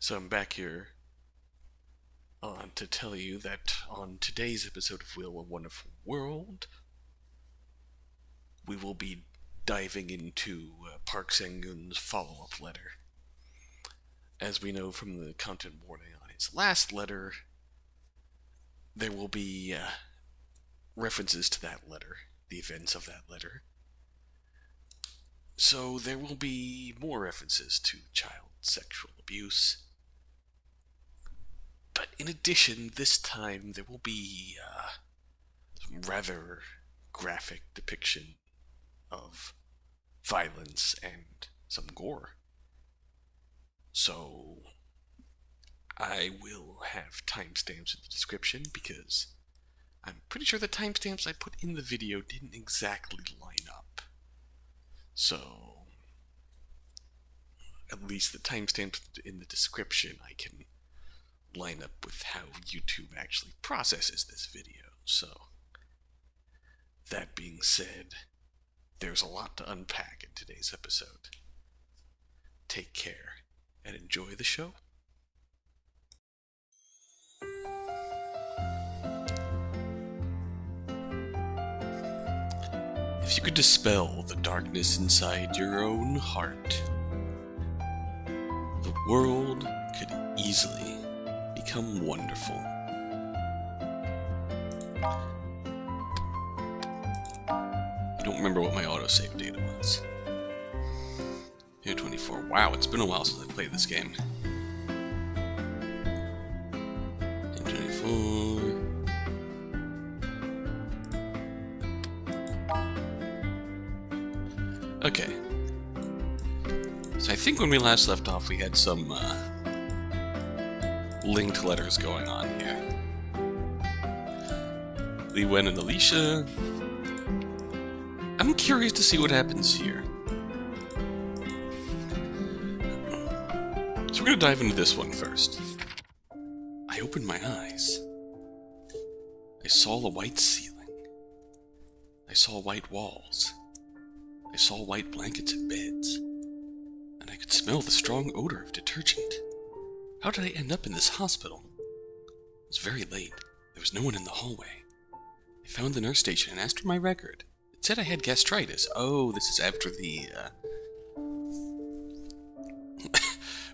So I'm back here to tell you that on today's episode of Wheel of Wonderful World, we will be diving into Park Sang-gun's follow-up letter. As we know from the content warning on his last letter, there will be references to that letter, the events of that letter. So there will be more references to child sexual abuse. But in addition, this time there will be some rather graphic depiction of violence and some gore. So I will have timestamps in the description because I'm pretty sure the timestamps I put in the video didn't exactly line up. So at least the timestamps in the description I can line up with how YouTube actually processes this video. So that being said, there's a lot to unpack in today's episode. Take care and enjoy the show. If you could dispel the darkness inside your own heart, the world could easily become wonderful. I don't remember what my autosave data was. Year 24. Wow, it's been a while since I played this game. Year 24. Okay. So I think when we last left off, we had some linked letters going on here. Li Wen and Alicia. I'm curious to see what happens here. So we're going to dive into this one first. I opened my eyes. I saw a white ceiling. I saw white walls. I saw white blankets and beds. And I could smell the strong odor of detergent. How did I end up in this hospital? It was very late. There was no one in the hallway. I found the nurse station and asked for my record. It said I had gastritis. Oh, this is after the,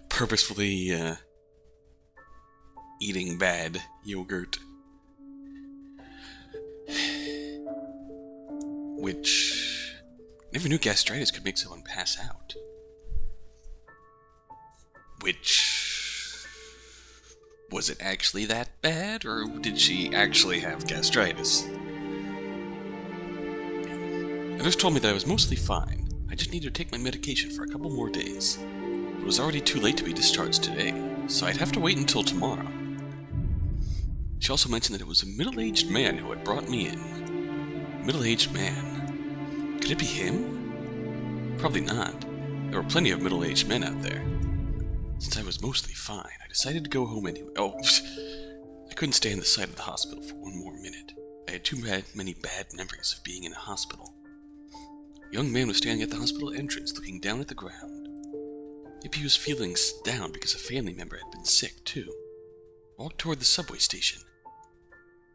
purposefully, eating bad yogurt. Which, I never knew gastritis could make someone pass out. Which, was it actually that bad, or did she actually have gastritis? The nurse told me that I was mostly fine. I just needed to take my medication for a couple more days. It was already too late to be discharged today, so I'd have to wait until tomorrow. She also mentioned that it was a middle-aged man who had brought me in. Middle-aged man. Could it be him? Probably not. There were plenty of middle-aged men out there. Since I was mostly fine, I decided to go home anyway. Oh, I couldn't stay in the sight of the hospital for one more minute. I had too many bad memories of being in a hospital. A young man was standing at the hospital entrance, looking down at the ground. Maybe he was feeling down because a family member had been sick, too. I walked toward the subway station.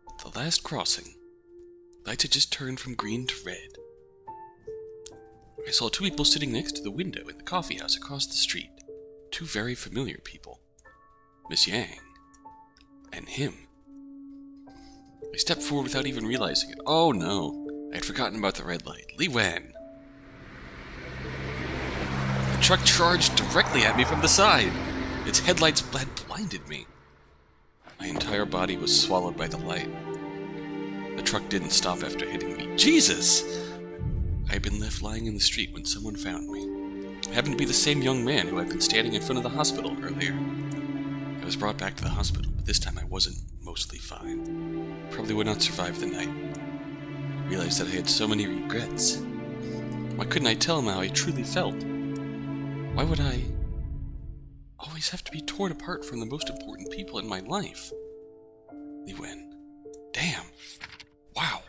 At the last crossing, lights had just turned from green to red. I saw two people sitting next to the window in the coffee house across the street. Two very familiar people. Miss Yang. And him. I stepped forward without even realizing it. Oh no, I had forgotten about the red light. Li Wen. The truck charged directly at me from the side. Its headlights had blinded me. My entire body was swallowed by the light. The truck didn't stop after hitting me. Jesus! I had been left lying in the street when someone found me. It happened to be the same young man who had been standing in front of the hospital earlier. I was brought back to the hospital, but this time I wasn't mostly fine. Probably would not survive the night. I realized that I had so many regrets. Why couldn't I tell him how I truly felt? Why would I always have to be torn apart from the most important people in my life? Li Wen. Damn. Wow.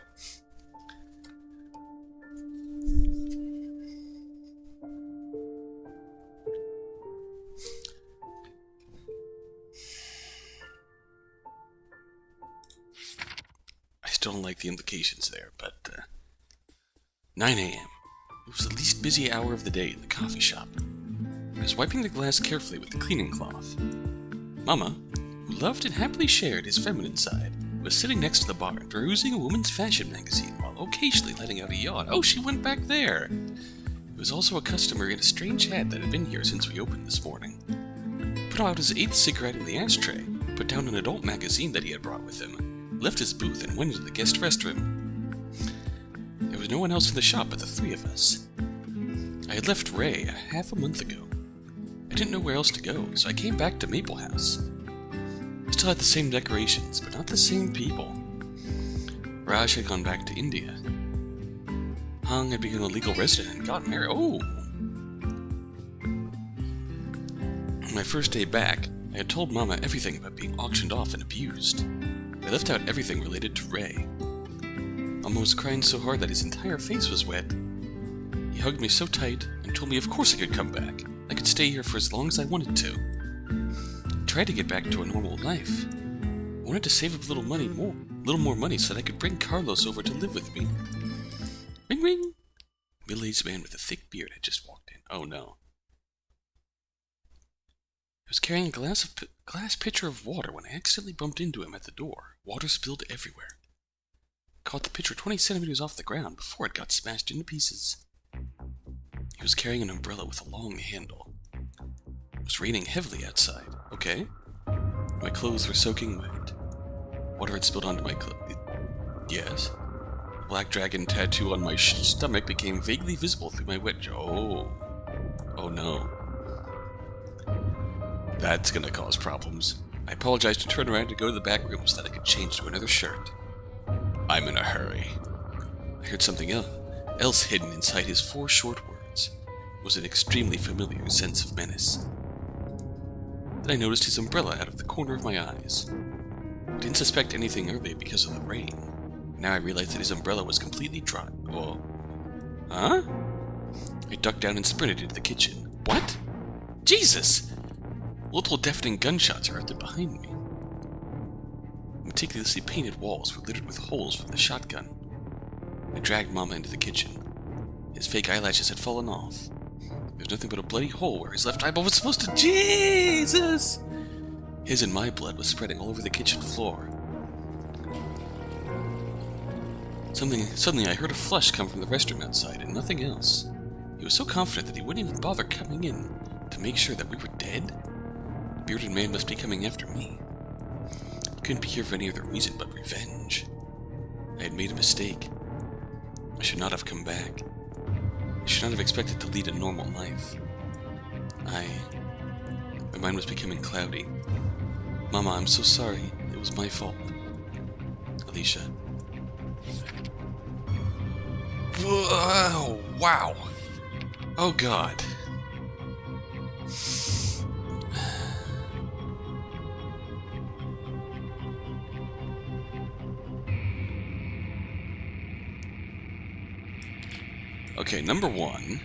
still don't like the implications there, but 9 a.m. It was the least busy hour of the day in the coffee shop. I was wiping the glass carefully with the cleaning cloth. Mama, who loved and happily shared his feminine side, was sitting next to the bar, perusing a woman's fashion magazine while occasionally letting out a yawn. Oh, she went back there! He was also a customer in a strange hat that had been here since we opened this morning. Put out his 8th cigarette in the ashtray, put down an adult magazine that he had brought with him, left his booth and went into the guest restroom. There was no one else in the shop but the 3 of us. I had left Ray half a month ago. I didn't know where else to go, so I came back to Maple House. I still had the same decorations, but not the same people. Raj had gone back to India. Hung had become a legal resident and got married. Oh! On my first day back, I had told Mama everything about being auctioned off and abused. I left out everything related to Ray. Mama was crying so hard that his entire face was wet. He hugged me so tight and told me of course I could come back. I could stay here for as long as I wanted to. I tried to get back to a normal life. I wanted to save up a little more money so that I could bring Carlos over to live with me. Ring ring! A middle-aged man with a thick beard had just walked in. Oh no. I was carrying a glass pitcher of water when I accidentally bumped into him at the door. Water spilled everywhere. I caught the pitcher 20 centimeters off the ground before it got smashed into pieces. He was carrying an umbrella with a long handle. It was raining heavily outside. Okay. My clothes were soaking wet. Water had spilled onto my clothes. Yes. A black dragon tattoo on my stomach became vaguely visible through my wet... Oh no. That's gonna cause problems. I apologized and turned around to go to the back room so that I could change to another shirt. I'm in a hurry. I heard something else hidden inside his 4 short words. It was an extremely familiar sense of menace. Then I noticed his umbrella out of the corner of my eyes. I didn't suspect anything earlier because of the rain. Now I realized that his umbrella was completely dry. Oh. Huh? I ducked down and sprinted into the kitchen. What? Jesus! Multiple deafening gunshots erupted behind me. Meticulously painted walls were littered with holes from the shotgun. I dragged Mama into the kitchen. His fake eyelashes had fallen off. There was nothing but a bloody hole where his left eyeball was supposed to... Jesus! His and my blood was spreading all over the kitchen floor. Suddenly I heard a flush come from the restroom outside and nothing else. He was so confident that he wouldn't even bother coming in to make sure that we were dead. The bearded man must be coming after me. He couldn't be here for any other reason but revenge. I had made a mistake. I should not have come back. I should not have expected to lead a normal life. My mind was becoming cloudy. Mama, I'm so sorry. It was my fault. Alicia. Whoa, wow. Oh, God. Okay, number 1.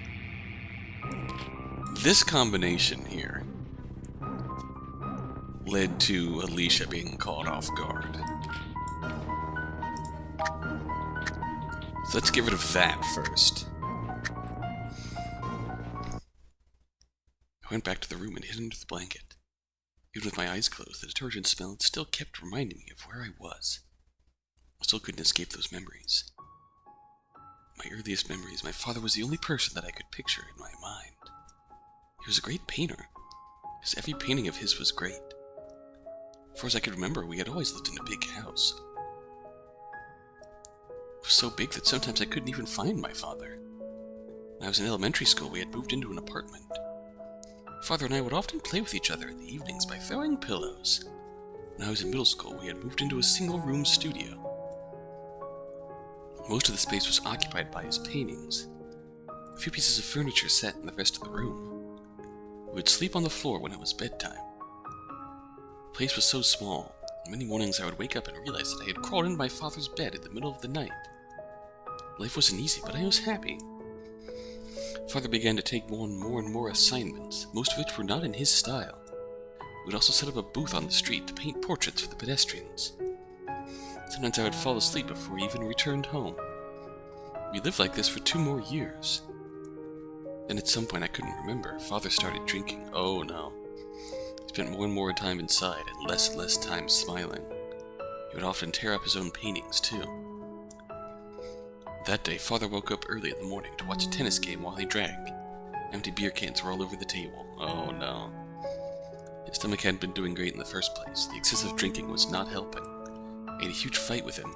This combination here led to Alicia being caught off guard. So let's get rid of that first. I went back to the room and hid under the blanket. Even with my eyes closed, the detergent smell still kept reminding me of where I was. I still couldn't escape those memories. My earliest memories, my father was the only person that I could picture in my mind. He was a great painter, because every painting of his was great. As far as I could remember, we had always lived in a big house. It was so big that sometimes I couldn't even find my father. When I was in elementary school, we had moved into an apartment. Father and I would often play with each other in the evenings by throwing pillows. When I was in middle school, we had moved into a single-room studio. Most of the space was occupied by his paintings. A few pieces of furniture sat in the rest of the room. We would sleep on the floor when it was bedtime. The place was so small, many mornings I would wake up and realize that I had crawled into my father's bed in the middle of the night. Life wasn't easy, but I was happy. Father began to take on more and more assignments, most of which were not in his style. We would also set up a booth on the street to paint portraits for the pedestrians. Sometimes I would fall asleep before he even returned home. We lived like this for 2 more years. Then at some point I couldn't remember. Father started drinking. Oh no. He spent more and more time inside and less time smiling. He would often tear up his own paintings too. That day, Father woke up early in the morning to watch a tennis game while he drank. Empty beer cans were all over the table. Oh no. His stomach hadn't been doing great in the first place. The excessive drinking was not helping. I had a huge fight with him.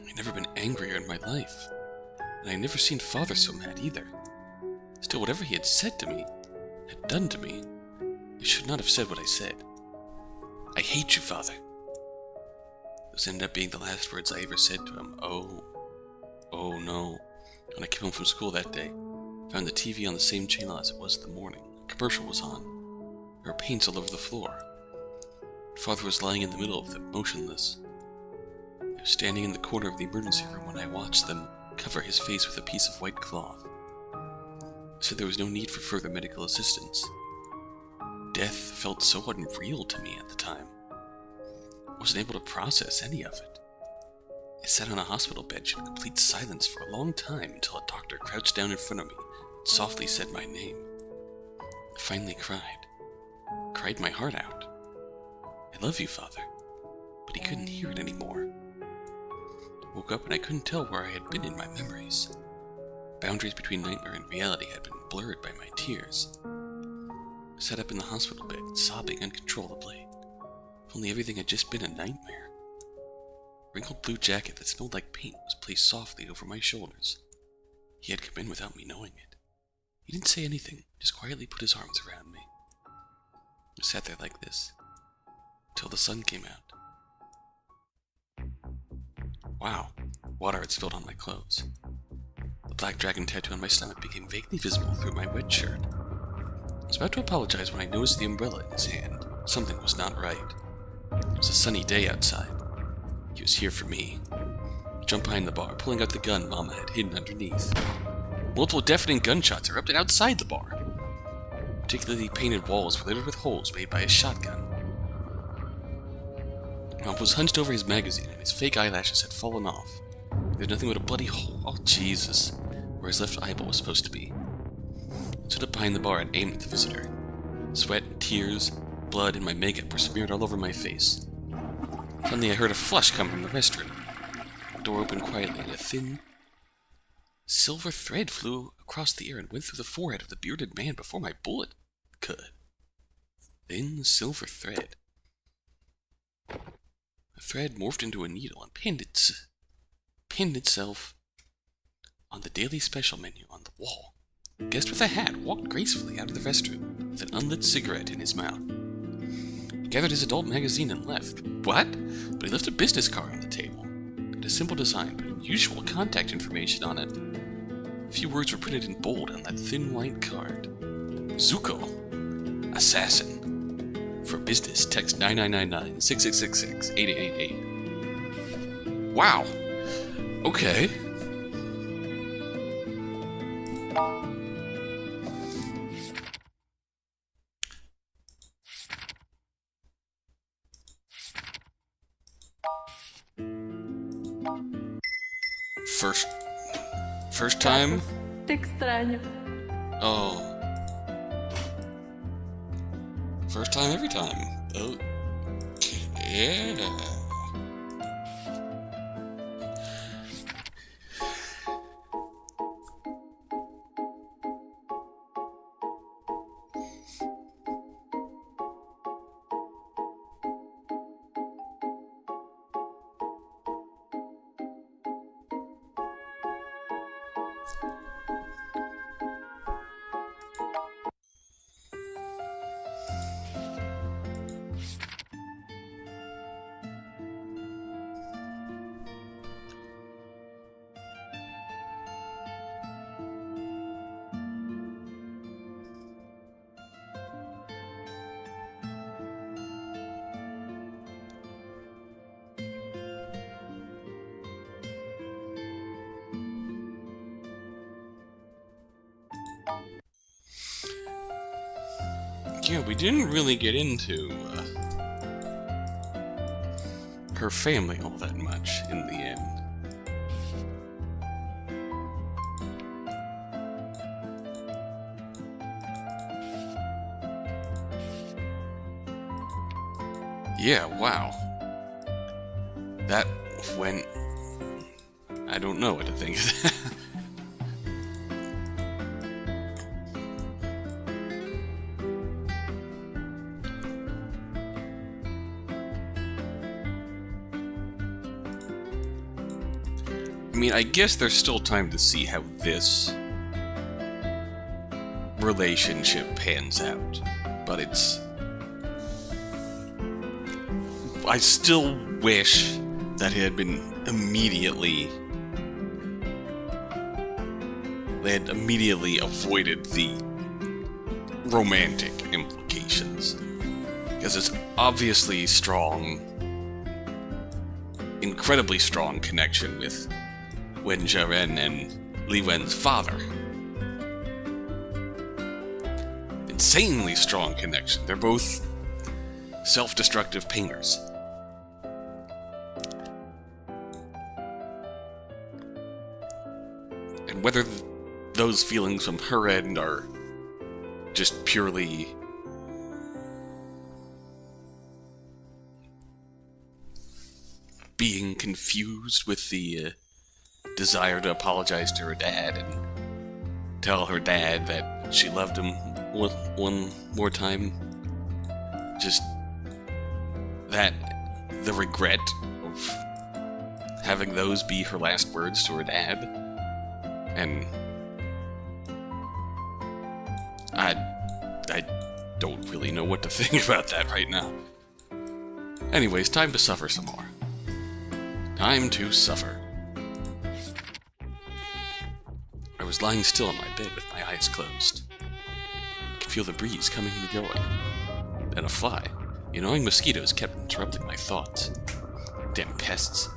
I'd never been angrier in my life. And I'd never seen Father so mad either. Still, whatever he had said to me, had done to me, I should not have said what I said. I hate you, Father. Those ended up being the last words I ever said to him. Oh no. When I came home from school that day, I found the TV on the same channel as it was in the morning. A commercial was on. There were paints all over the floor. Father was lying in the middle of them, motionless. I was standing in the corner of the emergency room when I watched them cover his face with a piece of white cloth. I said there was no need for further medical assistance. Death felt so unreal to me at the time. I wasn't able to process any of it. I sat on a hospital bench in complete silence for a long time until a doctor crouched down in front of me and softly said my name. I finally cried. Cried my heart out. I love you, Father. But he couldn't hear it anymore. I woke up and I couldn't tell where I had been in my memories. Boundaries between nightmare and reality had been blurred by my tears. I sat up in the hospital bed, sobbing uncontrollably. If only everything had just been a nightmare. A wrinkled blue jacket that smelled like paint was placed softly over my shoulders. He had come in without me knowing it. He didn't say anything, just quietly put his arms around me. I sat there like this, until the sun came out. Wow, water had spilled on my clothes. The black dragon tattoo on my stomach became vaguely visible through my wet shirt. I was about to apologize when I noticed the umbrella in his hand. Something was not right. It was a sunny day outside. He was here for me. I jumped behind the bar, pulling out the gun Mama had hidden underneath. Multiple deafening gunshots erupted outside the bar. Particularly painted walls were littered with holes made by his shotgun. Mom was hunched over his magazine and his fake eyelashes had fallen off. There was nothing but a bloody hole, oh Jesus, where his left eyeball was supposed to be. I stood up behind the bar and aimed at the visitor. Sweat, tears, blood, and my makeup were smeared all over my face. Suddenly I heard a flush come from the restroom. The door opened quietly and a thin, silver thread flew across the air and went through the forehead of the bearded man before my bullet could. Thin silver thread. The thread morphed into a needle and pinned itself on the daily special menu on the wall. The guest with a hat walked gracefully out of the restroom with an unlit cigarette in his mouth. He gathered his adult magazine and left. What? But he left a business card on the table. It had a simple design, but unusual contact information on it. A few words were printed in bold on that thin white card. Zuko, assassin. For business, text 9999-6666-8888. Wow. Okay. First time? Te extraño. Oh. First time every time. Oh. Yeah. Yeah, we didn't really get into her family all that much in the end. Yeah, wow. That went... I don't know what to think of that. I mean, I guess there's still time to see how this relationship pans out, but it's... I still wish that it had been immediately... They had immediately avoided the romantic implications. Because it's obviously strong, incredibly strong connection with Wen Zharen and Li Wen's father. Insanely strong connection. They're both self-destructive painters. And whether those feelings from her end are just purely being confused with the desire to apologize to her dad and tell her dad that she loved him one more time. Just that the regret of having those be her last words to her dad. And I don't really know what to think about that right now. Anyways, time to suffer some more. Time to suffer. I was lying still on my bed with my eyes closed. I could feel the breeze coming and going. Then a fly. The annoying mosquitoes kept interrupting my thoughts. Damn pests.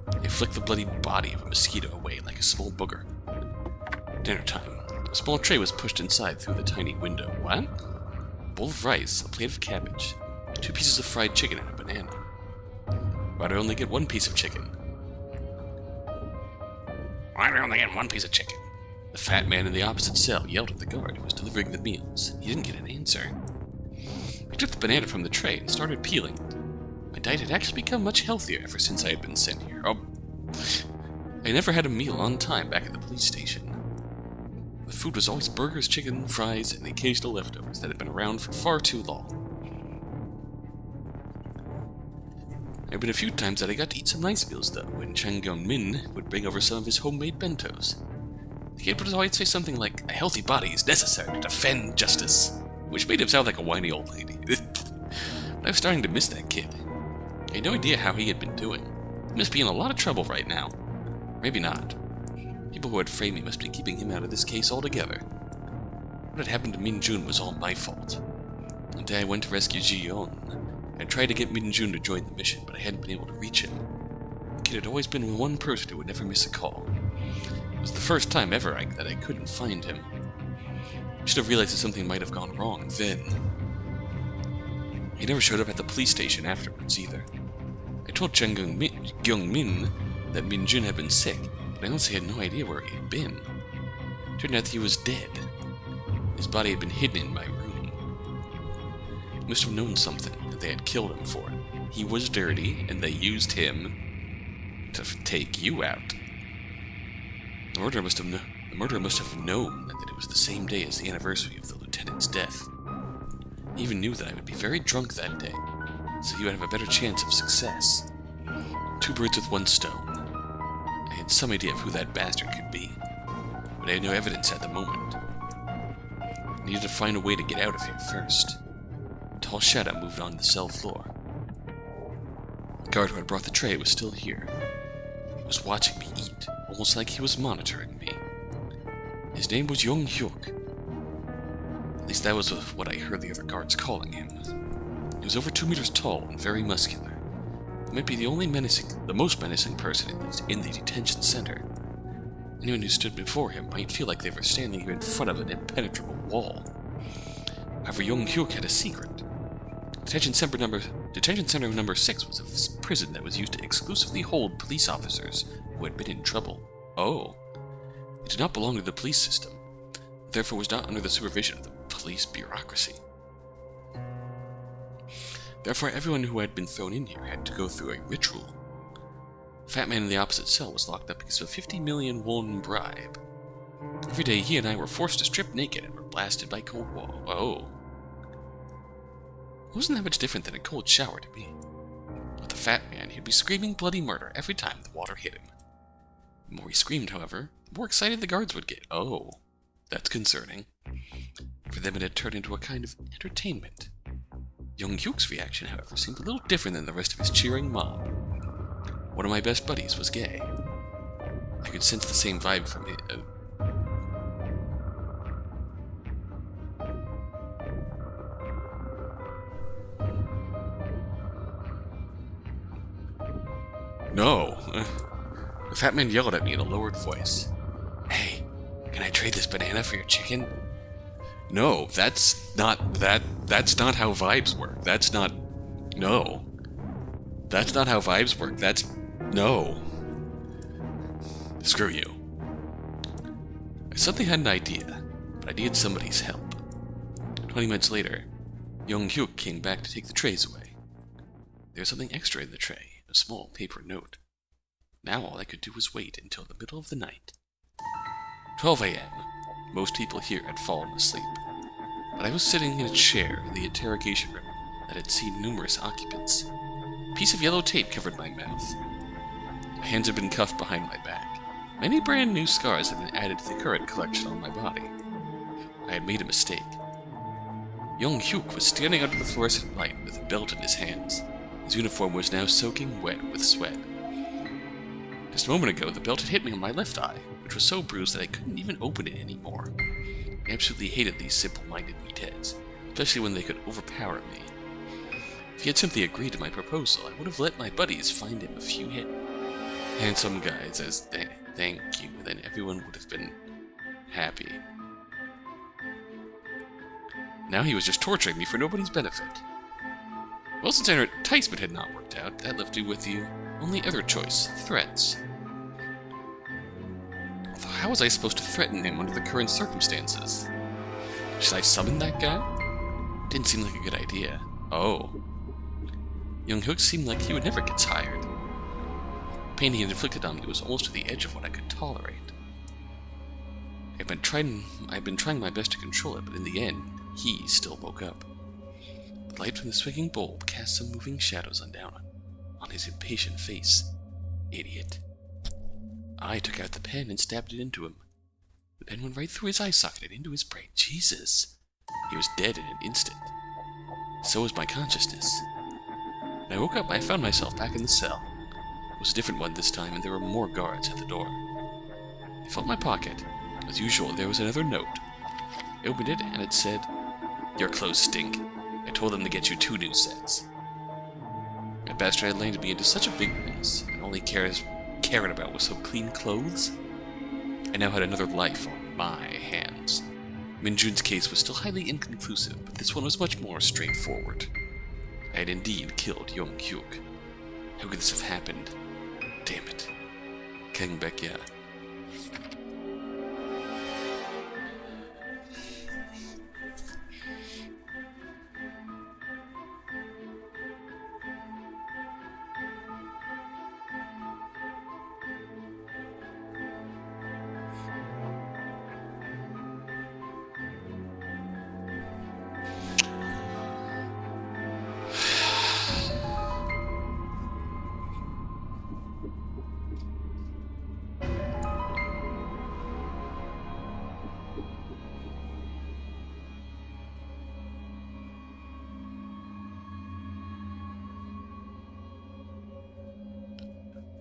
I flicked the bloody body of a mosquito away like a small booger. Dinner time. A small tray was pushed inside through the tiny window. What? A bowl of rice, a plate of cabbage, 2 pieces of fried chicken, and a banana. Why'd I only get 1 piece of chicken? Why'd I only get 1 piece of chicken? The fat man in the opposite cell yelled at the guard who was delivering the meals. He didn't get an answer. I took the banana from the tray and started peeling it. My diet had actually become much healthier ever since I had been sent here. Oh, I never had a meal on time back at the police station. The food was always burgers, chicken, fries, and the occasional leftovers that had been around for far too long. There had been a few times that I got to eat some nice meals, though, when Chang Gyeong-min would bring over some of his homemade bentos. The kid would always say something like, "A healthy body is necessary to defend justice," which made him sound like a whiny old lady. I was starting to miss that kid. I had no idea how he had been doing. He must be in a lot of trouble right now. Maybe not. People who had framed me must be keeping him out of this case altogether. What had happened to Min Jun was all my fault. One day I went to rescue Ji Yeon. I tried to get Min Jun to join the mission, but I hadn't been able to reach him. The kid had always been the one person who would never miss a call. It was the first time ever that I couldn't find him. I should have realized that something might have gone wrong then. He never showed up at the police station afterwards either. I told Chang Gyeong-min that Min Jun had been sick, but I honestly had no idea where he had been. It turned out that he was dead. His body had been hidden in my room. He must have known something that they had killed him for. He was dirty, and they used him to take you out. The murderer must have known that it was the same day as the anniversary of the lieutenant's death. He even knew that I would be very drunk that day, so he would have a better chance of success. 2 birds with 1 stone. I had some idea of who that bastard could be, but I had no evidence at the moment. I needed to find a way to get out of here first. A tall shadow moved on the cell floor. The guard who had brought the tray was still here. He was watching me eat, almost like he was monitoring me. His name was Yong Hyuk. At least that was what I heard the other guards calling him. He was over 2 meters tall and very muscular. He might be the most menacing person in the detention center. Anyone who stood before him might feel like they were standing in front of an impenetrable wall. However, Yong Hyuk had a secret. Detention Center number 6 was a prison that was used to exclusively hold police officers who had been in trouble. Oh. It did not belong to the police system, therefore was not under the supervision of the police bureaucracy. Therefore, everyone who had been thrown in here had to go through a ritual. The fat man in the opposite cell was locked up because of a 50 million won bribe. Every day he and I were forced to strip naked and were blasted by cold water. Oh. It wasn't that much different than a cold shower to me. With the fat man, he'd be screaming bloody murder every time the water hit him. The more he screamed, however, the more excited the guards would get. Oh, that's concerning. For them it had turned into a kind of entertainment. Young Hyuk's reaction, however, seemed a little different than the rest of his cheering mob. One of my best buddies was gay. I could sense the same vibe from him. No. The fat man yelled at me in a lowered voice. Hey, can I trade this banana for your chicken? No, that's not how vibes work. No. That's not how vibes work. No. Screw you. I suddenly had an idea, but I needed somebody's help. 20 minutes later, Young Hyuk came back to take the trays away. There was something extra in the tray. A small paper note. Now all I could do was wait until the middle of the night. 12 a.m. Most people here had fallen asleep, but I was sitting in a chair in the interrogation room that had seen numerous occupants. A piece of yellow tape covered my mouth. My hands had been cuffed behind my back. Many brand new scars had been added to the current collection on my body. I had made a mistake. Young Hyuk was standing under the fluorescent light with a belt in his hands. His uniform was now soaking wet with sweat. Just a moment ago, the belt had hit me on my left eye, which was so bruised that I couldn't even open it anymore. I absolutely hated these simple-minded meatheads, especially when they could overpower me. If he had simply agreed to my proposal, I would have let my buddies find him a few handsome guys as thank you, then everyone would have been happy. Now he was just torturing me for nobody's benefit. Well, since our enticement had not worked out, that left me with the only other choice, threats. Although how was I supposed to threaten him under the current circumstances? Should I summon that guy? Didn't seem like a good idea. Oh. Young Hyuk seemed like he would never get tired. The pain he had inflicted on me was almost to the edge of what I could tolerate. I've been trying my best to control it, but in the end, he still woke up. The light from the swinging bulb cast some moving shadows on his impatient face. Idiot. I took out the pen and stabbed it into him. The pen went right through his eye socket and into his brain. Jesus! He was dead in an instant. So was my consciousness. When I woke up, I found myself back in the cell. It was a different one this time, and there were more guards at the door. I felt my pocket. As usual, there was another note. I opened it, and it said, "Your clothes stink. I told them to get you 2 new sets." That bastard had landed me into such a big mess, and only cared about was some clean clothes. I now had another life on my hands. Minjun's case was still highly inconclusive, but this one was much more straightforward. I had indeed killed Young Hyuk. How could this have happened? Damn it. Kang Baekya.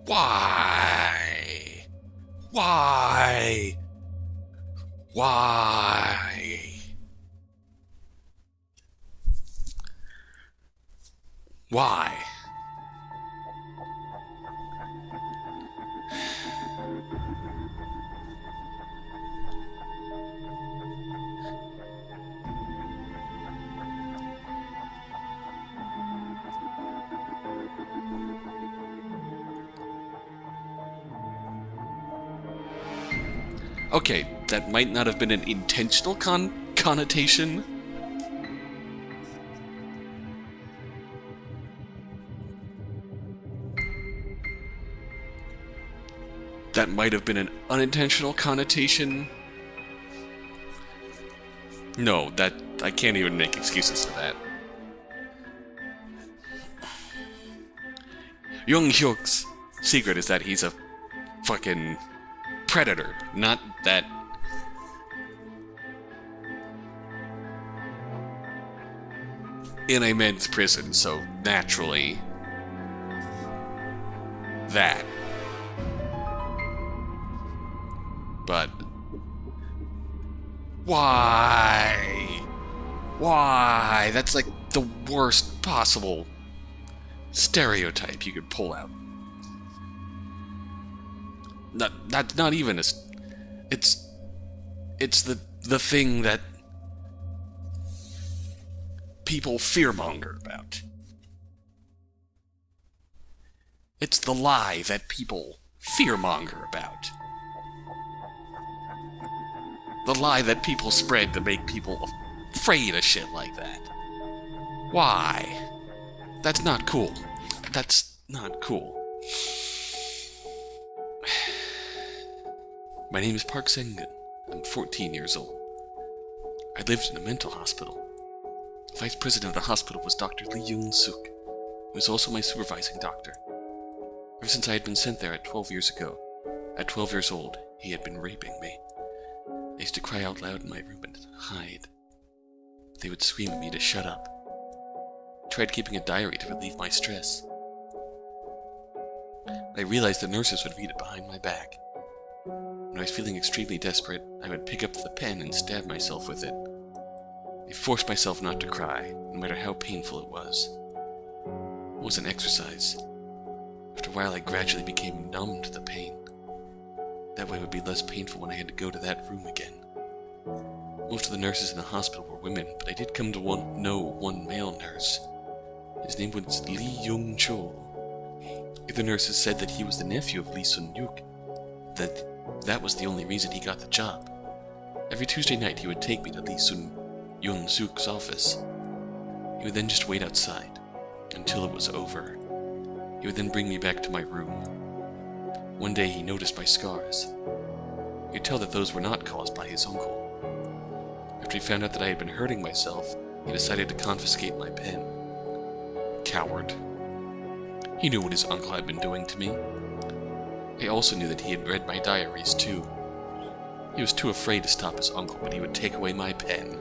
Why? Why? Why? Why? Okay, that might not have been an intentional connotation. That might have been an unintentional connotation. No, I can't even make excuses for that. Young Hyuk's secret is that he's a fucking predator, not that... in a men's prison, so naturally... that. But... why? Why? That's like the worst possible stereotype you could pull out. Not even a... It's the thing that people fearmonger about. It's the lie that people fearmonger about. The lie that people spread to make people afraid of shit like that. Why? That's not cool. That's not cool. My name is Park Sengun. I'm 14 years old. I lived in a mental hospital. The vice president of the hospital was Dr. Lee Yoon-suk, who was also my supervising doctor. Ever since I had been sent there 12 years ago, at 12 years old, he had been raping me. I used to cry out loud in my room and hide. They would scream at me to shut up. I tried keeping a diary to relieve my stress. I realized the nurses would read it behind my back. When I was feeling extremely desperate, I would pick up the pen and stab myself with it. I forced myself not to cry, no matter how painful it was. It was an exercise. After a while, I gradually became numb to the pain. That way it would be less painful when I had to go to that room again. Most of the nurses in the hospital were women, but I did come to know one male nurse. His name was Lee Young-chol. The other nurses said that he was the nephew of Lee Sun-yuk, that was the only reason he got the job. Every Tuesday night he would take me to Lee Sun-young-suk's office. He would then just wait outside, until it was over. He would then bring me back to my room. One day he noticed my scars. He could tell that those were not caused by his uncle. After he found out that I had been hurting myself, he decided to confiscate my pen. Coward. He knew what his uncle had been doing to me. I also knew that he had read my diaries too. He was too afraid to stop his uncle, but he would take away my pen.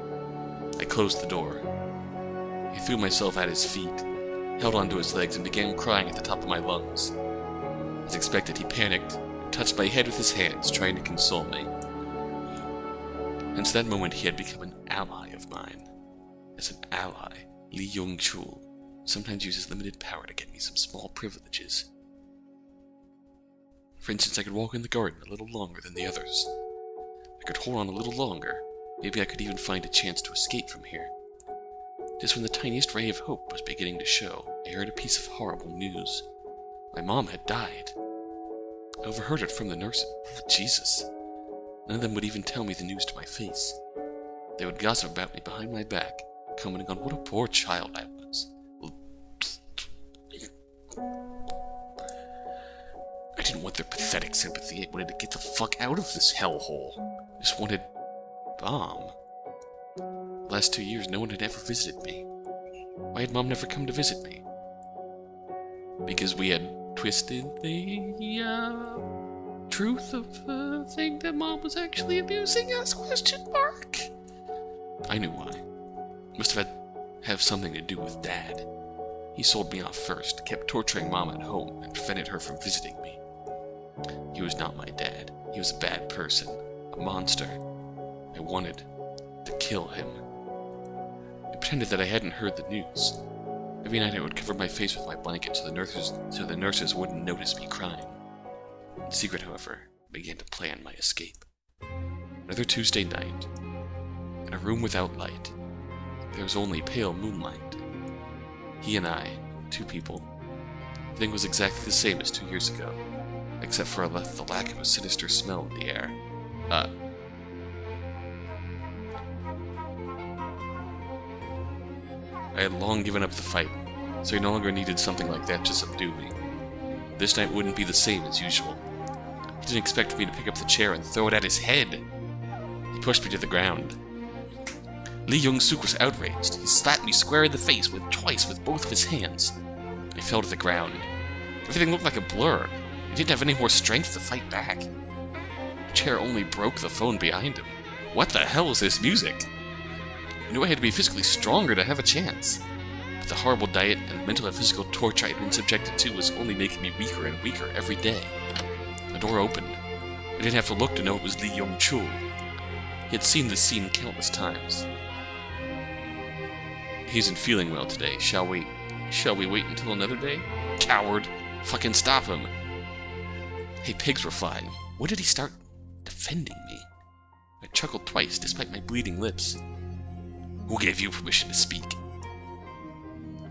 I closed the door. I threw myself at his feet, held onto his legs, and began crying at the top of my lungs. As expected, he panicked and touched my head with his hands, trying to console me. Since that moment, he had become an ally of mine. As an ally, Lee Young-chol sometimes uses limited power to get me some small privileges. For instance, I could walk in the garden a little longer than the others. I could hold on a little longer. Maybe I could even find a chance to escape from here. Just when the tiniest ray of hope was beginning to show, I heard a piece of horrible news. My mom had died. I overheard it from the nurses. Jesus. None of them would even tell me the news to my face. They would gossip about me behind my back, commenting on what a poor child I was. I didn't want their pathetic sympathy. I wanted to get the fuck out of this hellhole. I just wanted... Mom. The last 2 years, no one had ever visited me. Why had Mom never come to visit me? Because we had twisted the truth of the thing that Mom was actually abusing us? Question mark. I knew why. Must have something to do with Dad. He sold me off first, kept torturing Mom at home, and prevented her from visiting me. He was not my dad. He was a bad person, a monster. I wanted to kill him. I pretended that I hadn't heard the news. Every night I would cover my face with my blanket so the nurses wouldn't notice me crying. In secret, however, I began to plan my escape. Another Tuesday night, in a room without light. There was only pale moonlight. He and I, 2 people. Everything was exactly the same as 2 years ago, except for the lack of a sinister smell in the air. I had long given up the fight, so I no longer needed something like that to subdue me. This night wouldn't be the same as usual. He didn't expect me to pick up the chair and throw it at his head. He pushed me to the ground. Lee Young-suk was outraged. He slapped me square in the face twice with both of his hands. I fell to the ground. Everything looked like a blur. He didn't have any more strength to fight back. The chair only broke the phone behind him. What the hell was this music? I knew I had to be physically stronger to have a chance. But the horrible diet and mental and physical torture I had been subjected to was only making me weaker and weaker every day. The door opened. I didn't have to look to know it was Lee Young-chul. He had seen this scene countless times. He isn't feeling well today. Shall we wait until another day? Coward! Fucking stop him! Hey, pigs were flying. When did he start defending me? I chuckled twice, despite my bleeding lips. Who gave you permission to speak?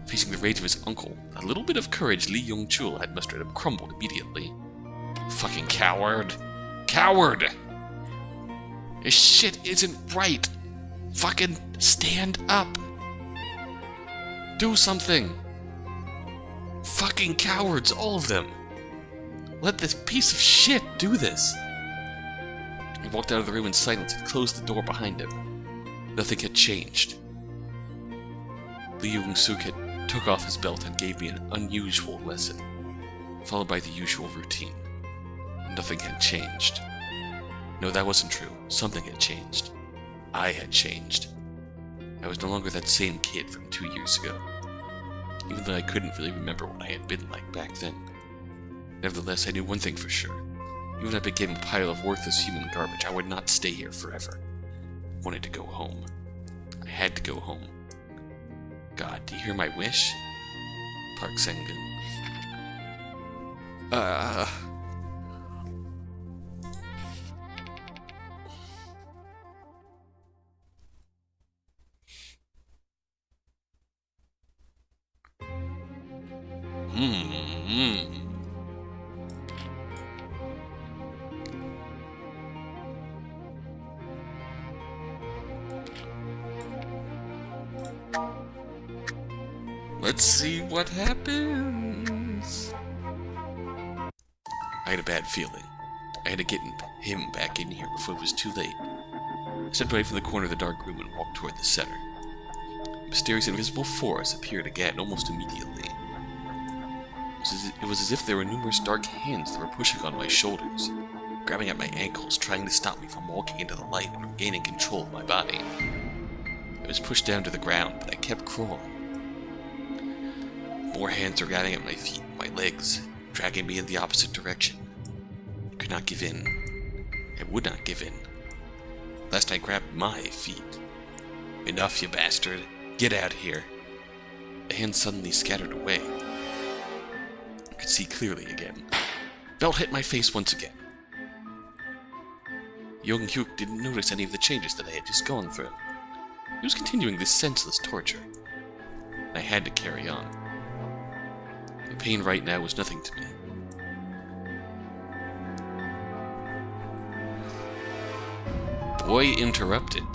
Facing the rage of his uncle, a little bit of courage Lee Young-chul had mustered up crumbled immediately. Fucking coward! Coward! This shit isn't right! Fucking stand up! Do something! Fucking cowards, all of them! Let this piece of shit do this! He walked out of the room in silence and closed the door behind him. Nothing had changed. Lee Young-suk had took off his belt and gave me an unusual lesson, followed by the usual routine. Nothing had changed. No, that wasn't true. Something had changed. I had changed. I was no longer that same kid from 2 years ago, even though I couldn't really remember what I had been like back then. Nevertheless, I knew one thing for sure. Even if I became a pile of worthless human garbage, I would not stay here forever. I wanted to go home. I had to go home. God, do you hear my wish? Park Sang-gun. Let's see what happens. I had a bad feeling. I had to get him back in here before it was too late. I stepped away from the corner of the dark room and walked toward the center. A mysterious invisible force appeared again almost immediately. It was as if there were numerous dark hands that were pushing on my shoulders, grabbing at my ankles, trying to stop me from walking into the light and regaining control of my body. I was pushed down to the ground, but I kept crawling. More hands were grabbing at my feet and my legs, dragging me in the opposite direction. I could not give in. I would not give in. Last I grabbed my feet. Enough, you bastard. Get out here. The hands suddenly scattered away. I could see clearly again. Belt hit my face once again. Young-hyuk didn't notice any of the changes that I had just gone through. He was continuing this senseless torture. And I had to carry on. The pain right now was nothing to me. Boy interrupted.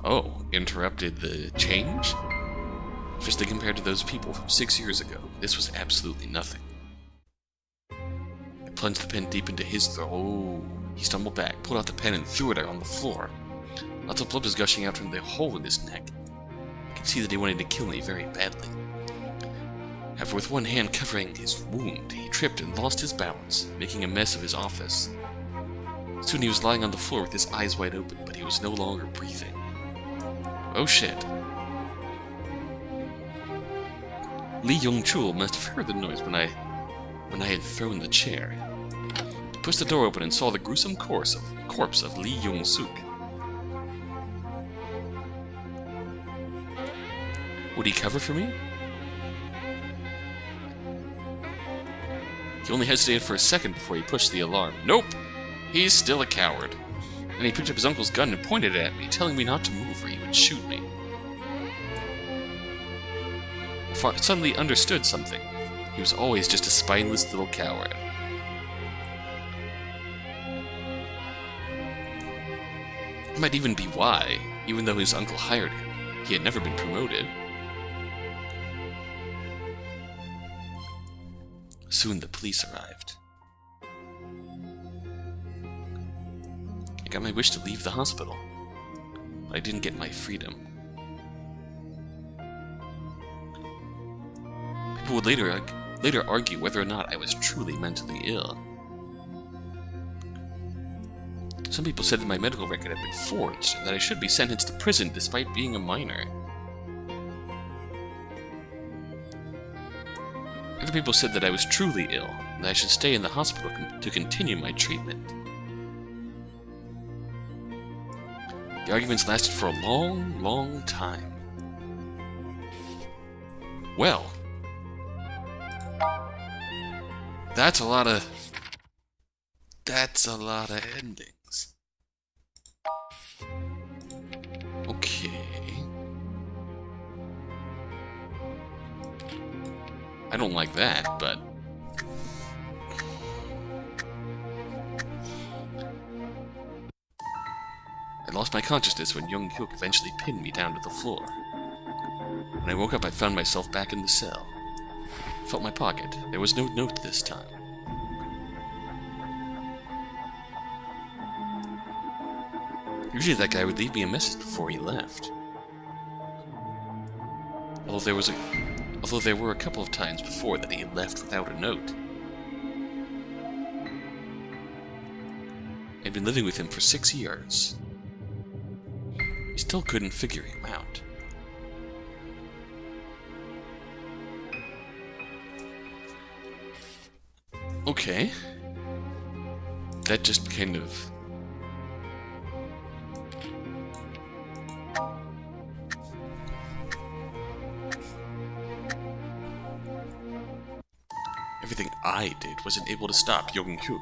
Oh, interrupted the change? Especially compared to those people from 6 years ago, this was absolutely nothing. I plunged the pen deep into his throat. Oh, he stumbled back, pulled out the pen, and threw it on the floor. Lots of blood was gushing out from the hole in his neck. I could see that he wanted to kill me very badly. However, with one hand covering his wound, he tripped and lost his balance, making a mess of his office. Soon he was lying on the floor with his eyes wide open, but he was no longer breathing. Oh shit. Lee Young-chul must have heard the noise when I had thrown the chair. He pushed the door open and saw the gruesome corpse of Lee Young-suk. Would he cover for me? He only hesitated for a second before he pushed the alarm. Nope! He's still a coward. And he picked up his uncle's gun and pointed it at me, telling me not to move or he would shoot me. I suddenly understood something. He was always just a spineless little coward. It might even be why, even though his uncle hired him, he had never been promoted. Soon the police arrived. I got my wish to leave the hospital, but I didn't get my freedom. People would later argue whether or not I was truly mentally ill. Some people said that my medical record had been forged, and that I should be sentenced to prison despite being a minor. Other people said that I was truly ill, and that I should stay in the hospital to continue my treatment. The arguments lasted for a long, long time. Well, that's a lot of endings. Okay. I don't like that, but I lost my consciousness when young Hyuk eventually pinned me down to the floor. When I woke up, I found myself back in the cell. I felt my pocket. There was no note this time. Usually that guy would leave me a message before he left. Although there were a couple of times before that he had left without a note. I'd been living with him for 6 years. I still couldn't figure him out. Okay. That just kind of... Everything I did wasn't able to stop Young Hyuk.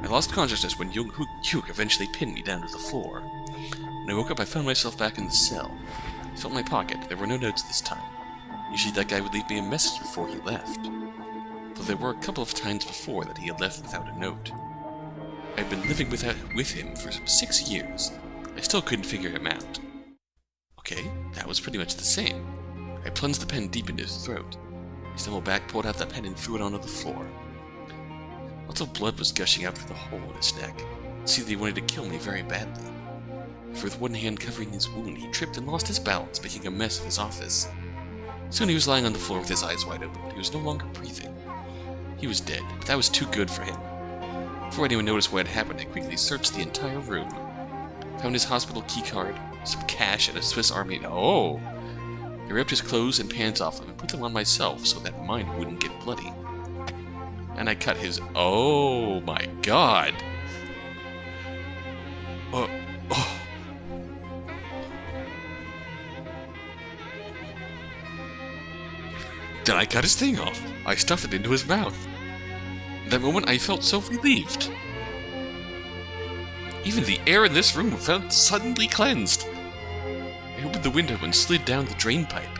I lost consciousness when Young Hyuk eventually pinned me down to the floor. When I woke up, I found myself back in the cell. I felt my pocket. There were no notes this time. Usually that guy would leave me a message before he left. Though there were a couple of times before that he had left without a note. I'd been living with him for 6 years. I still couldn't figure him out. Okay, that was pretty much the same. I plunged the pen deep into his throat. He stumbled back, pulled out the pen, and threw it onto the floor. Lots of blood was gushing out through the hole in his neck. I could see that he wanted to kill me very badly. For with one hand covering his wound, he tripped and lost his balance, making a mess of his office. Soon he was lying on the floor with his eyes wide open, but he was no longer breathing. He was dead, but that was too good for him. Before anyone noticed what had happened, I quickly searched the entire room. Found his hospital keycard, some cash, and a Swiss Army... Oh! I ripped his clothes and pants off him and put them on myself so that mine wouldn't get bloody. And I cut his... Oh my god! Oh. Then I cut his thing off. I stuffed it into his mouth. At that moment, I felt so relieved. Even the air in this room felt suddenly cleansed. I opened the window and slid down the drain pipe.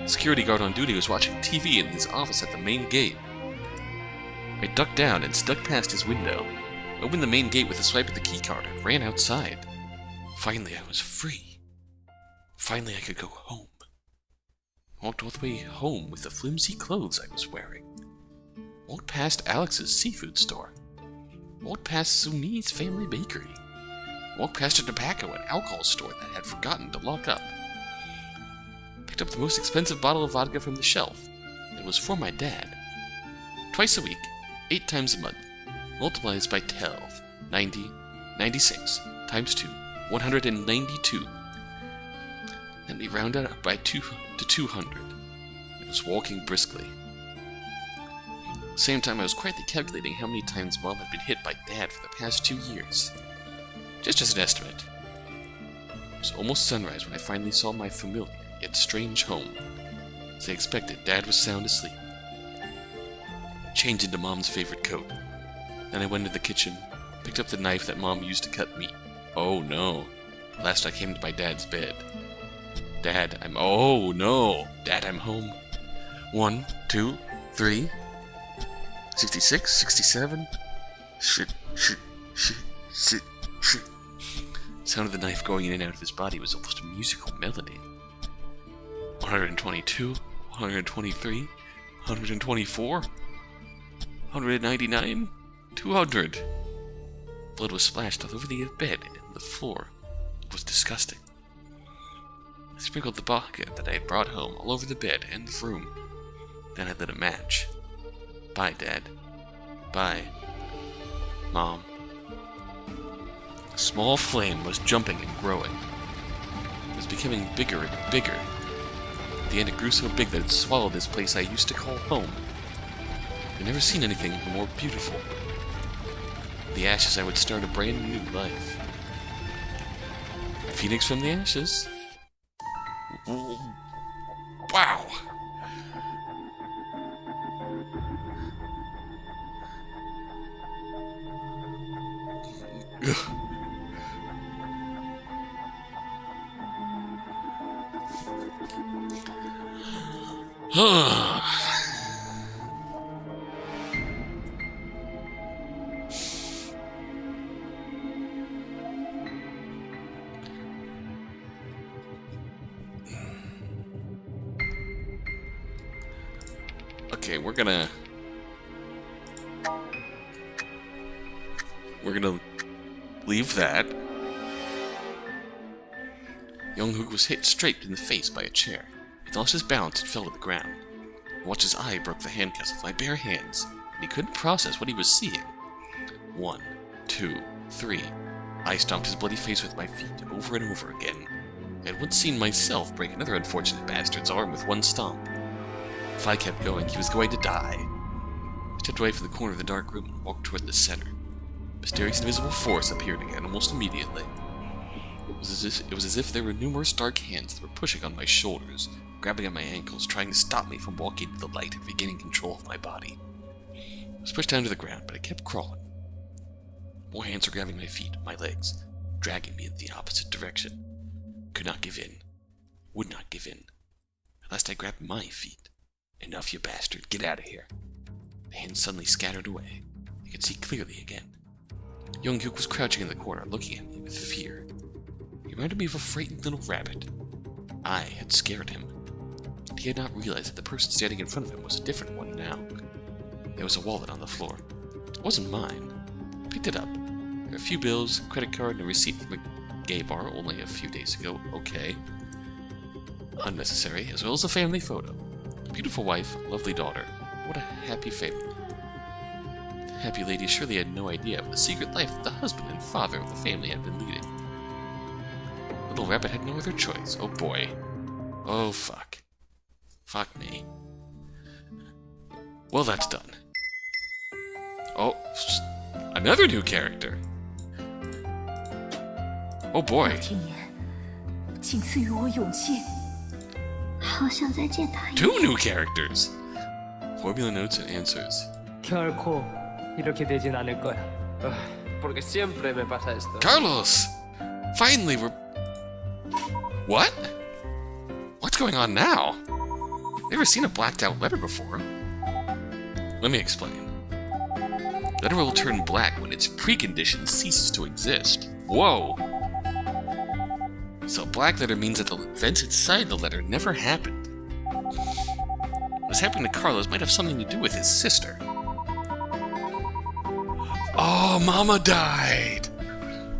The security guard on duty was watching TV in his office at the main gate. I ducked down and snuck past his window, opened the main gate with a swipe of the keycard, and ran outside. Finally, I was free. Finally, I could go home. I walked all the way home with the flimsy clothes I was wearing. Walked past Alex's seafood store. Walked past Suni's family bakery. Walked past a tobacco and alcohol store that I had forgotten to lock up. Picked up the most expensive bottle of vodka from the shelf. It was for my dad. Twice a week, 8 times a month, multiplies by 12, 90, 96, times 2, 192. Then we rounded up by 2 to 200. I was walking briskly. At the same time, I was quietly calculating how many times Mom had been hit by Dad for the past 2 years. Just as an estimate. It was almost sunrise when I finally saw my familiar, yet strange home. As I expected, Dad was sound asleep. I changed into Mom's favorite coat. Then I went into the kitchen, picked up the knife that Mom used to cut meat. Oh no. At last I came to my dad's bed. Dad, Oh no! Dad, I'm home. 1, 2, 3... 66, 67... Shit. Sound of the knife going in and out of his body was almost a musical melody. 122, 123, 124, 199, 200. Blood was splashed all over the bed and the floor. It was disgusting. I sprinkled the bucket that I had brought home all over the bed and the room. Then I lit a match. Bye, Dad. Bye, Mom. A small flame was jumping and growing. It was becoming bigger and bigger. At the end, it grew so big that it swallowed this place I used to call home. I'd never seen anything more beautiful. In the ashes, I would start a brand new life. Phoenix from the ashes. Wow! Okay, we're gonna leave that. Young Hook was hit straight in the face by a chair. He lost his balance and fell to the ground. I watched his eye broke the handcuffs with my bare hands, and he couldn't process what he was seeing. 1, 2, 3. I stomped his bloody face with my feet over and over again. I had once seen myself break another unfortunate bastard's arm with one stomp. If I kept going, he was going to die. I stepped away from the corner of the dark room and walked toward the center. A mysterious invisible force appeared again almost immediately. It was as if there were numerous dark hands that were pushing on my shoulders, grabbing at my ankles, trying to stop me from walking into the light and regaining control of my body. I was pushed down to the ground, but I kept crawling. More hands were grabbing my feet, my legs, dragging me in the opposite direction. Could not give in. Would not give in. At last I grabbed my feet. Enough, you bastard. Get out of here. The hands suddenly scattered away. I could see clearly again. Young Hook was crouching in the corner, looking at me with fear. He reminded me of a frightened little rabbit. I had scared him. He had not realized that the person standing in front of him was a different one now. There was a wallet on the floor. It wasn't mine. I picked it up. There were a few bills, a credit card, and a receipt from a gay bar only a few days ago. Okay. Unnecessary, as well as a family photo. A beautiful wife, a lovely daughter. What a happy family. The happy lady surely had no idea of the secret life that the husband and father of the family had been leading. Little Rabbit had no other choice. Oh boy. Oh fuck. Fuck me. Well, that's done. Oh, another new character. Oh boy. 2 new characters. Formula notes and answers. 결코 이렇게 되진 않을 거야. Porque siempre me pasa esto. Carlos! Finally, we're... What? What's going on now? Never seen a blacked out letter before. Let me explain. Letter will turn black when its precondition ceases to exist. Whoa! So black letter means that the events inside the letter never happened. What's happening to Carlos might have something to do with his sister. Oh, Mama died!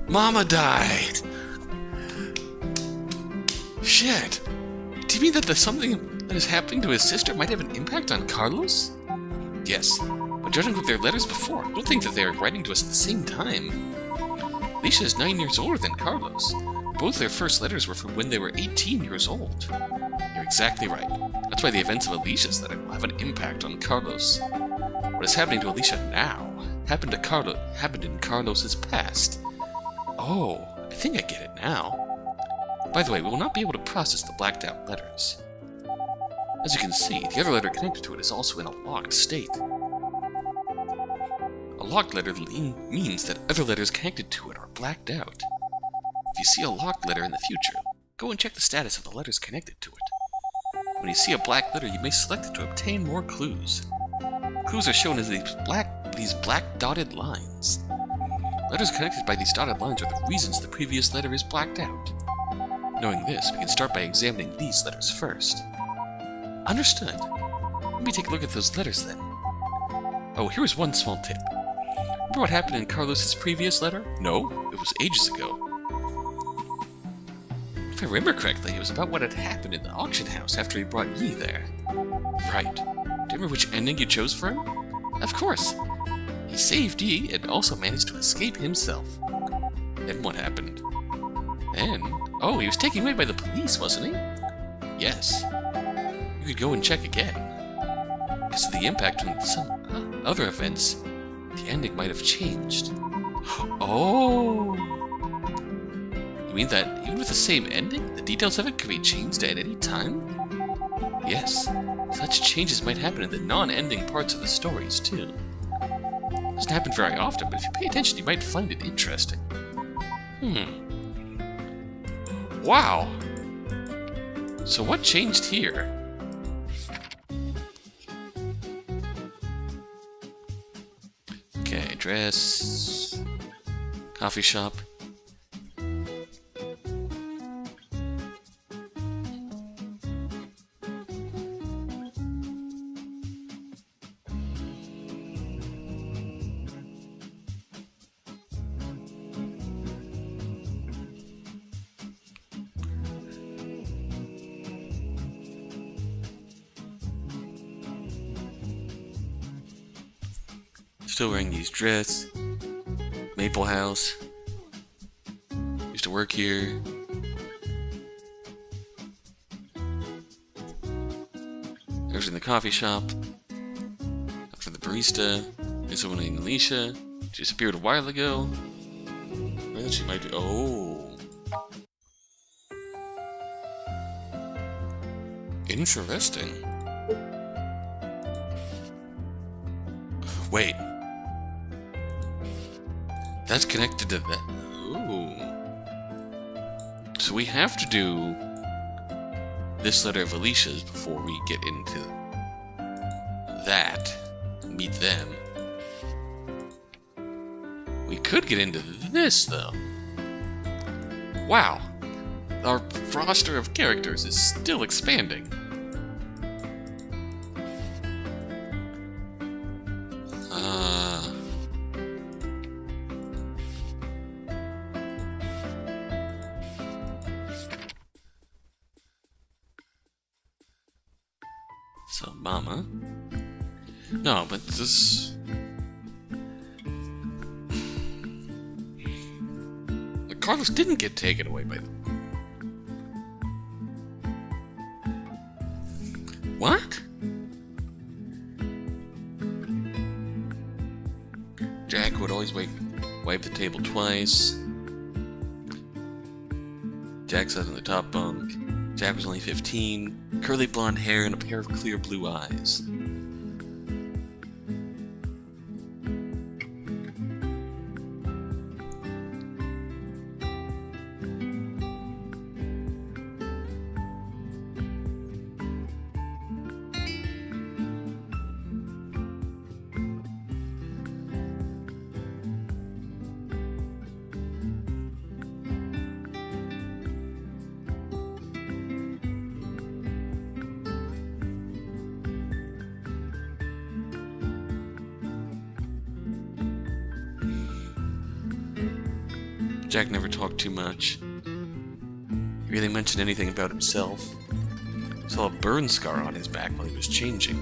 Mama died! Shit! Do you mean that something that is happening to his sister might have an impact on Carlos? Yes, but judging from their letters before, I don't think that they are writing to us at the same time. Alicia is 9 years older than Carlos. Both their first letters were from when they were 18 years old. You're exactly right. That's why the events of Alicia's letter will have an impact on Carlos. What is happening to Alicia now happened in Carlos's past. Oh, I think I get it now. By the way, we will not be able to process the blacked out letters. As you can see, the other letter connected to it is also in a locked state. A locked letter means that other letters connected to it are blacked out. If you see a locked letter in the future, go and check the status of the letters connected to it. When you see a black letter, you may select it to obtain more clues. Clues are shown as these black dotted lines. Letters connected by these dotted lines are the reasons the previous letter is blacked out. Knowing this, we can start by examining these letters first. Understood. Let me take a look at those letters then. Oh, here is one small tip. Remember what happened in Carlos's previous letter? No, it was ages ago. If I remember correctly, it was about what had happened in the auction house after he brought Yi there. Right. Do you remember which ending you chose for him? Of course. He saved Yi and also managed to escape himself. Then what happened? Then... Oh, he was taken away by the police, wasn't he? Yes. You could go and check again. Because of the impact on some other events, the ending might have changed. Oh! You mean that even with the same ending, the details of it could be changed at any time? Yes. Such changes might happen in the non-ending parts of the stories, too. It doesn't happen very often, but if you pay attention, you might find it interesting. Wow! So what changed here? Okay, dress... Coffee shop. Still wearing these dress. Maple House. Used to work here. There's in the coffee shop. Up for the barista. There's someone named Alicia. She disappeared a while ago. Where she might be. Oh. Interesting. Wait. That's connected to that. Ooh. So we have to do this letter of Alicia's before we get into that. Meet them. We could get into this, though. Wow. Our roster of characters is still expanding. So, Mama. No, but this... Carlos didn't get taken away by them. What? Jack would always wipe the table twice. Jack sat on the top bunk. Jack was only 15. Curly blonde hair and a pair of clear blue eyes. Jack never talked too much. He really mentioned anything about himself. Saw a burn scar on his back while he was changing.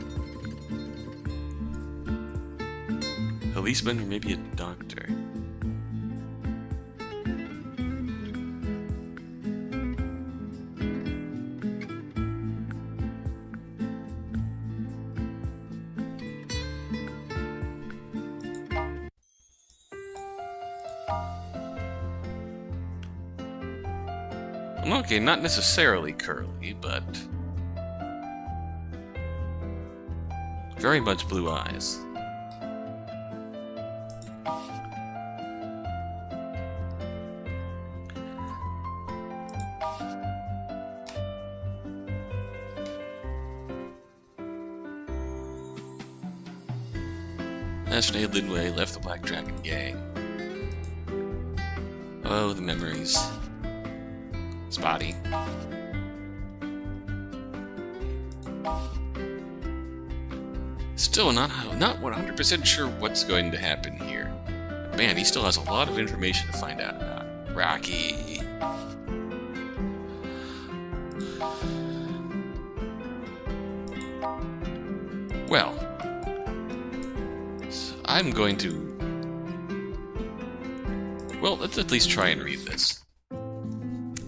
Policeman or maybe a doctor. Okay, not necessarily curly, but very much blue eyes. Ashley Linway left the Black Dragon gang. Oh, the memories. Spotty. Still not 100% sure what's going to happen here. Man, he still has a lot of information to find out about. Rocky. Well, I'm going to... Well, let's at least try and read this.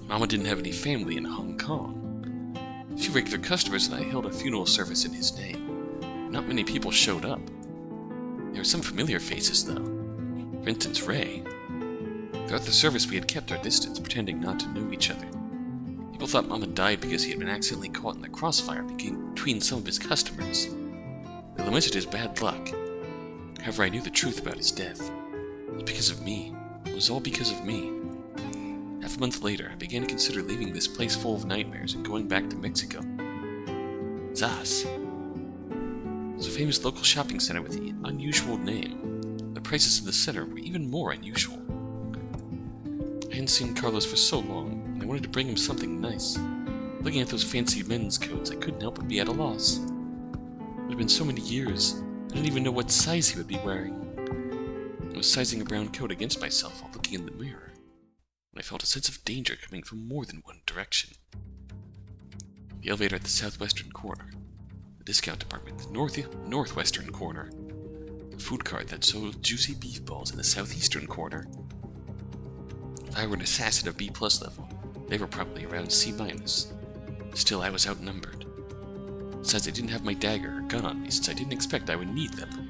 Mama didn't have any family in Hong Kong. A few regular customers and I held a funeral service in his name. Not many people showed up. There were some familiar faces, though. For instance, Ray. Throughout the service, we had kept our distance, pretending not to know each other. People thought Mama died because he had been accidentally caught in the crossfire between some of his customers. They lamented his bad luck. However, I knew the truth about his death. It was because of me. It was all because of me. Half a month later, I began to consider leaving this place full of nightmares and going back to Mexico. Zas. It was a famous local shopping center with an unusual name. The prices in the center were even more unusual. I hadn't seen Carlos for so long, and I wanted to bring him something nice. Looking at those fancy men's coats, I couldn't help but be at a loss. It had been so many years, I didn't even know what size he would be wearing. I was sizing a brown coat against myself while looking in the mirror, when I felt a sense of danger coming from more than one direction. The elevator at the southwestern corner, the discount department at the northwestern corner, the food cart that sold juicy beef balls in the southeastern corner. If I were an assassin of B+ level, they were probably around C-. Still, I was outnumbered. Besides, I didn't have my dagger or gun on me, since I didn't expect I would need them.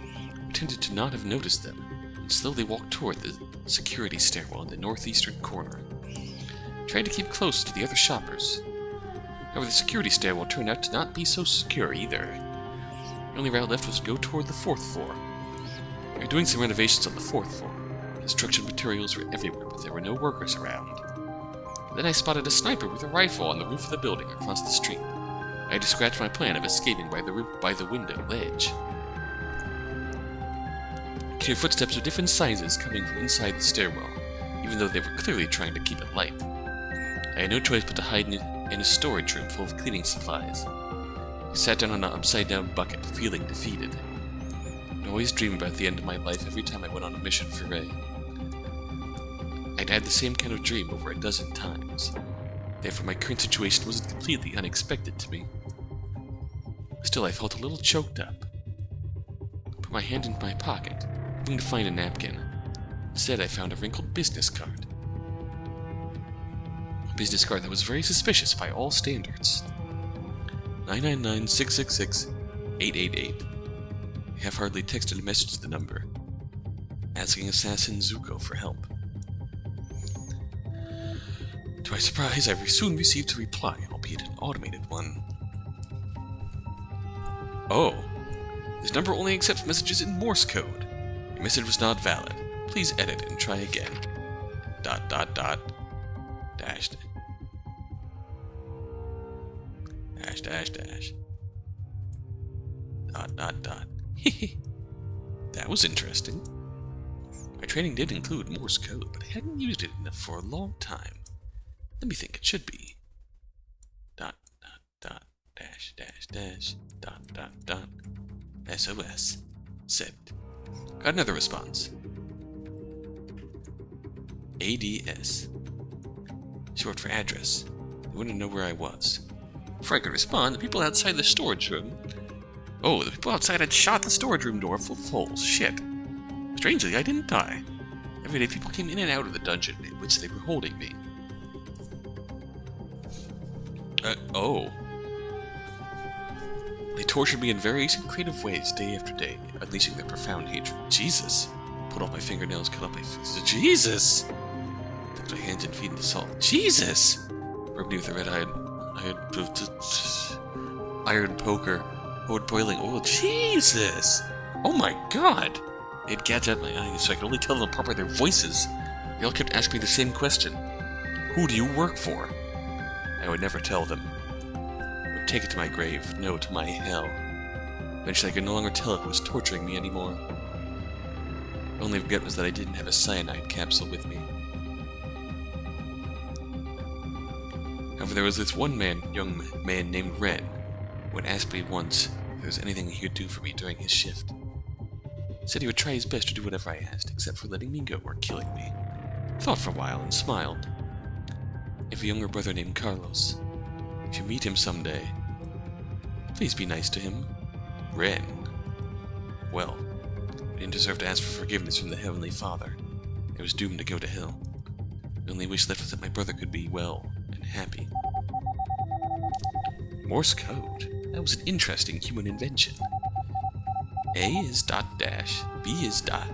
I pretended to not have noticed them, and slowly walked toward the security stairwell in the northeastern corner. I tried to keep close to the other shoppers. However, the security stairwell turned out to not be so secure either. The only route left was to go toward the 4th floor. We were doing some renovations on the 4th floor. Construction materials were everywhere, but there were no workers around. Then I spotted a sniper with a rifle on the roof of the building across the street. I had to scratch my plan of escaping by the window ledge. I could hear footsteps of different sizes coming from inside the stairwell, even though they were clearly trying to keep it light. I had no choice but to hide in a storage room full of cleaning supplies. I sat down on an upside-down bucket, feeling defeated. I'd always dream about the end of my life every time I went on a mission for Ray. I'd had the same kind of dream over a dozen times. Therefore, my current situation wasn't completely unexpected to me. Still, I felt a little choked up. I put my hand in my pocket, hoping to find a napkin. Instead, I found a wrinkled business card. A business card that was very suspicious by all standards. 999-666-888. I half-heartedly texted a message to the number, asking Assassin Zuko for help. To my surprise, I soon received a reply, albeit an automated one. Oh, this number only accepts messages in Morse code. Your message was not valid. Please edit and try again. ... dash. That was interesting. My training did include Morse code, but I hadn't used it enough for a long time. Let me think, it should be ... SOS. Sent. Got another response. ADS. Short for address. They wouldn't know where I was. Before I could respond, the people outside the storage room... Oh, the people outside had shot the storage room door full of holes. Shit. Strangely, I didn't die. Every day people came in and out of the dungeon in which they were holding me. Oh. They tortured me in various and creative ways day after day, unleashing their profound hatred. Jesus! Pulled off my fingernails, cut off my face. Jesus! Dipped my hands and feet into salt. Jesus! Rubbed me with a red iron poker, poured boiling oil. Jesus! Oh my god! They had gouged out my eyes, so I could only tell them apart by their voices. They all kept asking me the same question. Who do you work for? I would never tell them. I would take it to my grave, no, to my hell. Eventually I could no longer tell who was torturing me anymore. The only regret was that I didn't have a cyanide capsule with me. However, there was this one young man named Ren, who had asked me once if there was anything he could do for me during his shift. He said he would try his best to do whatever I asked, except for letting me go or killing me. I thought for a while and smiled. I have a younger brother named Carlos. If you meet him someday, please be nice to him. Ren. Well, I didn't deserve to ask for forgiveness from the Heavenly Father. I was doomed to go to hell. The only wish left was that my brother could be well and happy. Morse code. That was an interesting human invention. A is dot dash, B is dot.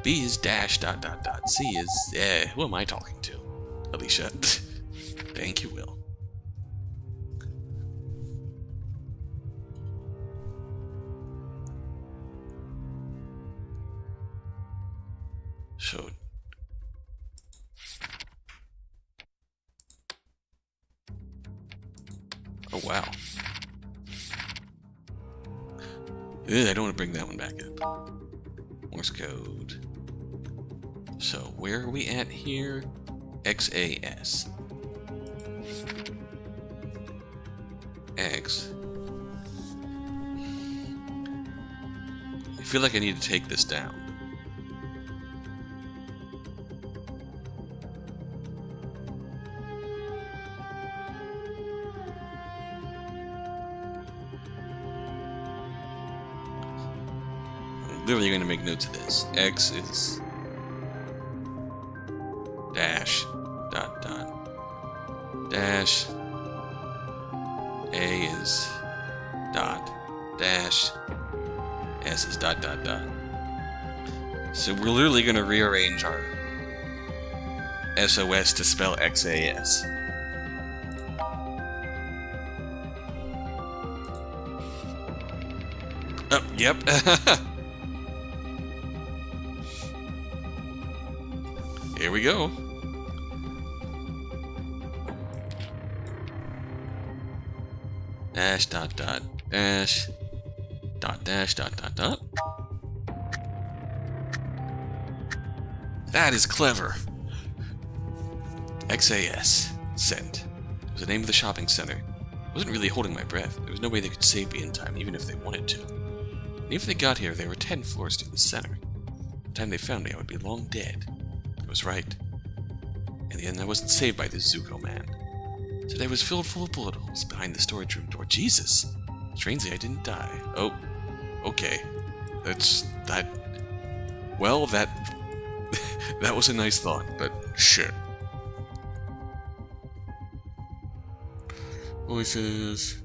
B is dash dot dot dot. C is who am I talking to? Alicia. Thank you, Will. So oh wow. I don't want to bring that one back up. Morse code. So where are we at here? XAS. X. I feel like I need to take this down. I'm literally going to make notes of this. X is dash dot dot dash. A is dot dash. S is dot dot dot. So we're literally going to rearrange our SOS to spell XAS. Oh, yep. Here we go. Dash dot dot dash dot dash dot dot dot. That is clever. XAS. Send. It was the name of the shopping center. I wasn't really holding my breath. There was no way they could save me in time, even if they wanted to. And if they got here, they were 10 floors to the center. By the time they found me, I would be long dead. I was right. In the end, I wasn't saved by this Zuko man. Today was filled full of bullet holes behind the storage room door. Jesus! Strangely, I didn't die. Oh, okay. That... Well, that was a nice thought, but shit. Voices.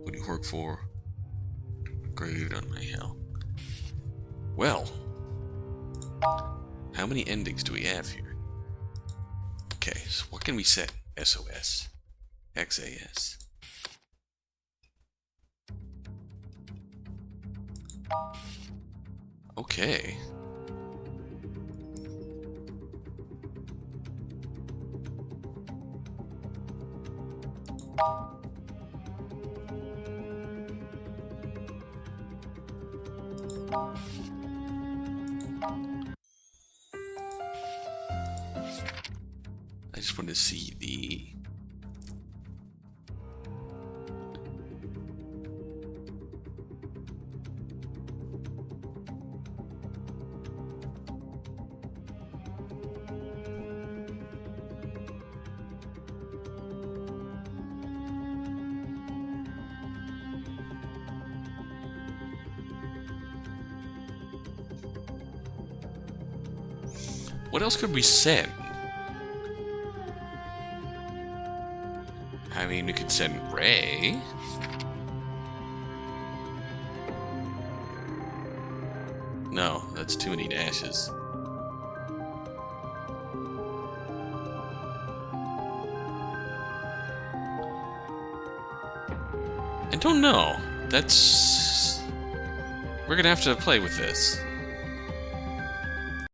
What do you work for? Graded on my hell. Well, how many endings do we have here? Okay, so what can we set? SOS. XAS. Okay. I just want to see the... What else could we send? I mean, we could send Ray. No, that's too many dashes. I don't know. That's... We're gonna have to play with this.